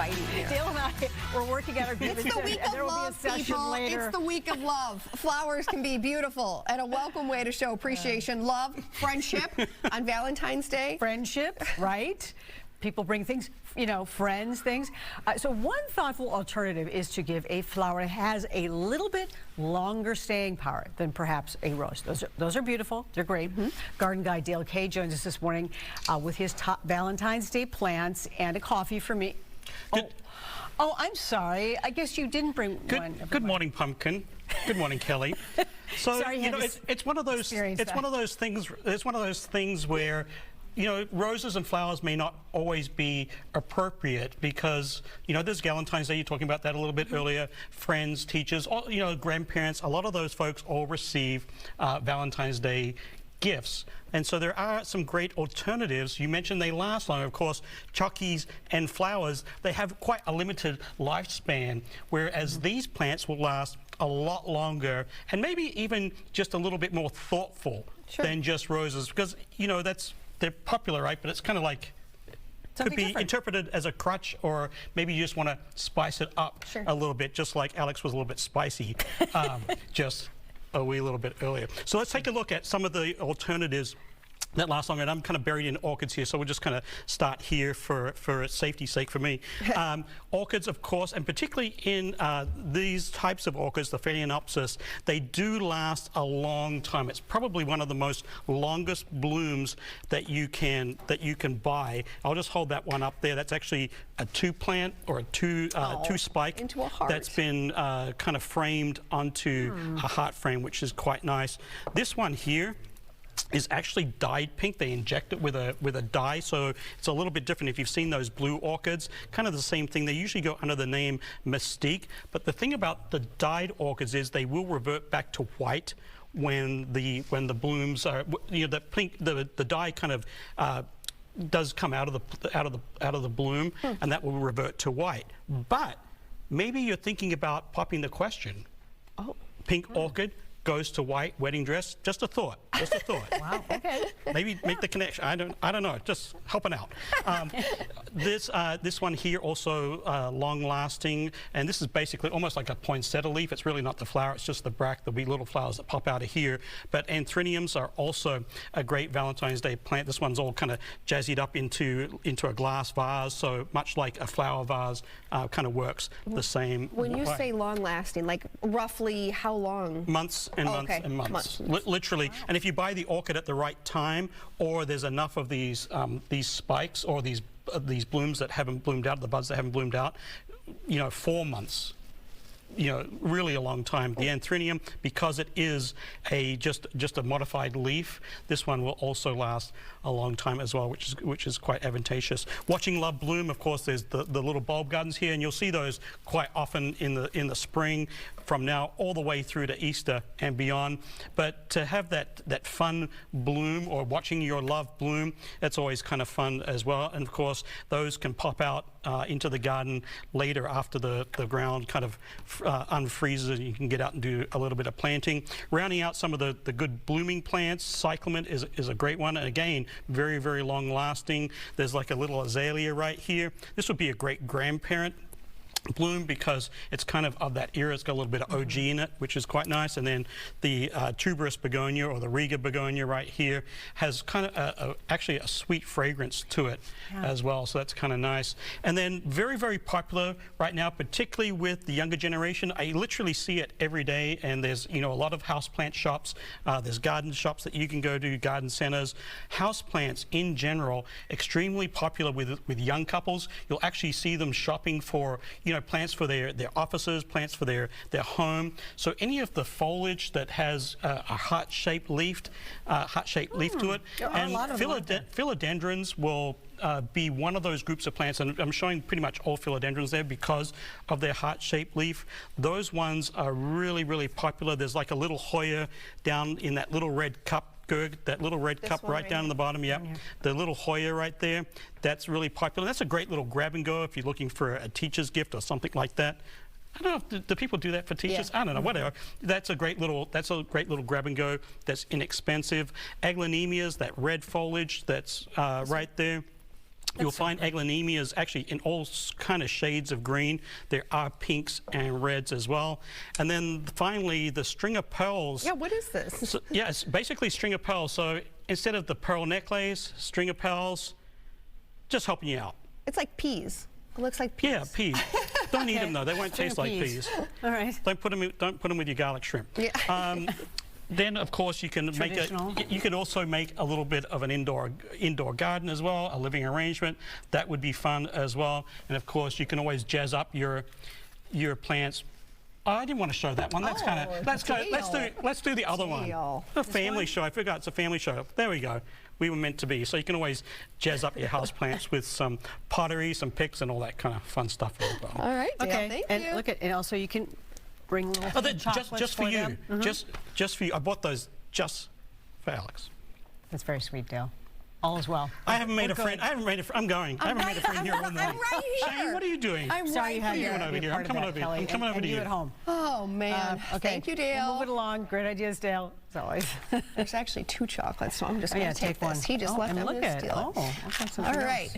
fighting here. Dale and I were working at our group. It's the week of love, people. It's the week of love. Flowers can be beautiful and a welcome way to show appreciation, love, friendship on Valentine's Day. Friendship, right? People bring things, you know, friends, things. So one thoughtful alternative is to give a flower that has a little bit longer staying power than perhaps a rose. Those are beautiful. They're great. Garden guy Dale Kay joins us this morning with his top Valentine's Day plants and a coffee for me. Oh, I'm sorry. I guess you didn't bring one. Good morning, Pumpkin. Good morning, Kelly. So sorry, you know, it's one of those. It's one of those things. It's one of those things where, you know, roses and flowers may not always be appropriate because, you know, there's Valentine's Day, you're talking about that a little bit earlier, friends, teachers, all, you know, grandparents, a lot of those folks all receive Valentine's Day gifts. And so there are some great alternatives. You mentioned they last long. Of course, chockies and flowers, they have quite a limited lifespan, whereas these plants will last a lot longer and maybe even just a little bit more thoughtful than just roses because, you know, they're popular, right? But it's kind of like, could be interpreted as a crutch, or maybe you just want to spice it up a little bit, just like Alex was a little bit spicy just a wee little bit earlier. So let's take a look at some of the alternatives that last longer, and I'm kind of buried in orchids here, so we'll just kind of start here for safety's sake for me. Orchids, of course, and particularly in these types of orchids, the Phalaenopsis, they do last a long time. It's probably one of the most longest blooms that you can buy. I'll just hold that one up there. That's actually a two plant or a two spike into a heart. That's been kind of framed onto a heart frame, which is quite nice. This one here is actually dyed pink. They inject it with a dye, so it's a little bit different. If you've seen those blue orchids, kind of the same thing. They usually go under the name Mystique, but the thing about the dyed orchids is they will revert back to white when the blooms are, you know, the pink, the dye kind of does come out of the bloom, and that will revert to white. But maybe you're thinking about popping the question. Pink orchid goes to white wedding dress. Just a thought. Just a thought. Wow. Okay. Maybe make the connection. I don't know. Just helping out. This one here also long lasting, and this is basically almost like a poinsettia leaf. It's really not the flower. It's just the bract. There'll be little flowers that pop out of here. But anthuriums are also a great Valentine's Day plant. This one's all kind of jazzied up into a glass vase. So much like a flower vase, kind of works the same. When you say long lasting, like roughly how long? Months and months and months. Literally. Wow. And if you buy the orchid at the right time, or there's enough of these spikes or these blooms that haven't bloomed out, the buds that haven't bloomed out, you know, 4 months. You know, really a long time. The anthurium, because it is just a modified leaf, this one will also last a long time as well, which is quite advantageous. Watching love bloom, of course, there's the little bulb gardens here, and you'll see those quite often in the spring, from now all the way through to Easter and beyond. But to have that fun bloom, or watching your love bloom, that's always kind of fun as well. And of course, those can pop out into the garden later after the ground kind of unfreezes, and you can get out and do a little bit of planting. Rounding out some of the good blooming plants, cyclamen is a great one, and again, very, very long lasting. There's like a little azalea right here. This would be a great grandparent bloom because it's kind of that era. It's got a little bit of OG in it, which is quite nice. And then the tuberous begonia, or the Riga begonia right here, has kind of actually a sweet fragrance to it as well, so that's kind of nice. And then very, very popular right now, particularly with the younger generation. I literally see it every day, and there's, you know, a lot of houseplant shops. There's garden shops that you can go to, garden centers. Houseplants in general, extremely popular with young couples. You'll actually see them shopping for, you know, plants for their offices, plants for their home. So any of the foliage that has a heart-shaped leaf to it, and philodendrons will be one of those groups of plants, and I'm showing pretty much all philodendrons there because of their heart-shaped leaf. Those ones are really, really popular. There's like a little Hoya down in that little red cup. That little red cup right down in the bottom, the little Hoya right there, that's really popular. That's a great little grab and go if you're looking for a teacher's gift or something like that. I don't know, do people do that for teachers? I don't know, whatever. That's a great little grab and go that's inexpensive. Aglaonemias, that red foliage that's right there. You'll find aglaonemias actually in all kind of shades of green. There are pinks and reds as well. And then finally, the string of pearls. Yeah, what is this? So, yeah, it's basically string of pearls. So instead of the pearl necklace, string of pearls, just helping you out. It's like peas. It looks like peas. Yeah, peas. Don't eat them though. They won't String taste of like peas. All right. Don't put them with your garlic shrimp. Yeah. Then, of course, you can make it. You could also make a little bit of an indoor garden as well, a living arrangement. That would be fun as well. And of course, you can always jazz up your plants. Oh, I didn't want to show that one. That's kind of. Let's do the other one. A family show. I forgot it's a family show. There we go. We were meant to be. So you can always jazz up your house plants with some pottery, some picks, and all that kind of fun stuff as well. All right, Dale, okay. thank And you. look at, and also you can bring little chocolates just for you. them. Just for you. I bought those just for Alix. That's very sweet, Dale. All is well. I haven't made a friend. I haven't made a friend. I'm going. I haven't made a friend here all morning. I'm right here. Shayne, what are you doing? I'm Sorry right you here. had to be over here. part I'm coming of over that, here. Kelly, I'm coming over to you you. at home. Oh, man. Okay. Thank you, We'll Dale. move it along. Great ideas, Dale, as always. There's actually 2 chocolates, so I'm just going to take one. this. He just left and them. look I'm gonna at steal it. I've got something All else. right.